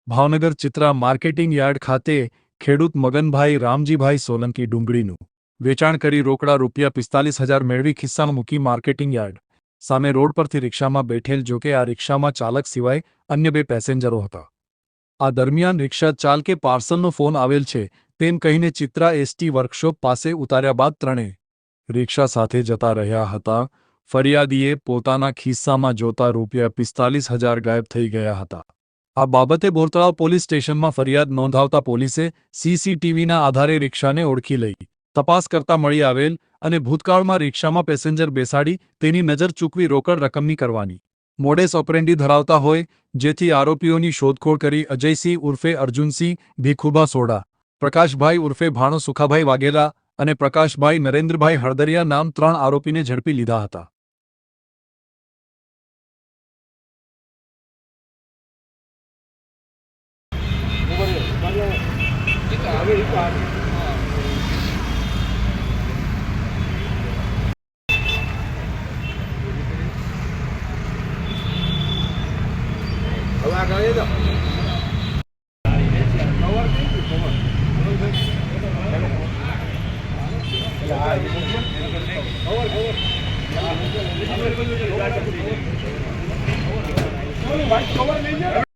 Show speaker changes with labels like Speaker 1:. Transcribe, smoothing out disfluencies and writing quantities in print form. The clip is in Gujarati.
Speaker 1: ભાવનગર ચિત્રા માર્કેટિંગ યાર્ડ ખાતે ખેડૂત મગનભાઈ રામજીભાઈ સોલંકી ડુંગળીનું વેચાણ કરી રોકડા ₹45,000 મેળવી ખિસ્સામાં મૂકી માર્કેટિંગ યાર્ડ સામે રોડ પરથી રિક્ષામાં બેઠેલ, જોકે આ રિક્ષામાં ચાલક સિવાય અન્ય 2 પેસેન્જરો હતા। આ દરમિયાન રિક્ષા ચાલકે પાર્સલનો ફોન આવેલ છે તેમ કહીને ચિત્રા એસટી વર્કશોપ પાસે ઉતાર્યા બાદ ત્રણેય રિક્ષા સાથે જતા રહ્યા હતા। ફરિયાદીએ પોતાના ખિસ્સામાં જોતા ₹45,000 ગાયબ થઈ ગયા હતા। આ બાબતે બોરતળાવ પોલીસ સ્ટેશનમાં ફરિયાદ નોંધાવતા પોલીસે સીસીટીવીના આધારે રિક્ષાને ઓળખી લઈ તપાસ કરતા મળી આવેલ અને ભૂતકાળમાં રિક્ષામાં પેસેન્જર બેસાડી તેની નજર ચૂકવી રોકડ રકમની કરવાની મોડેસ ઓપરેન્ડી ધરાવતા હોય, જેથી આરોપીઓની શોધખોળ કરી અજયસિંહ ઉર્ફે અર્જુનસિંહ ભીખુભા સોડા, પ્રકાશભાઈ ઉર્ફે ભાણો સુખાભાઈ વાઘેલા અને પ્રકાશભાઈ નરેન્દ્રભાઈ હળદરિયા નામ 3 આરોપીને ઝડપી લીધા હતા।
Speaker 2: કવર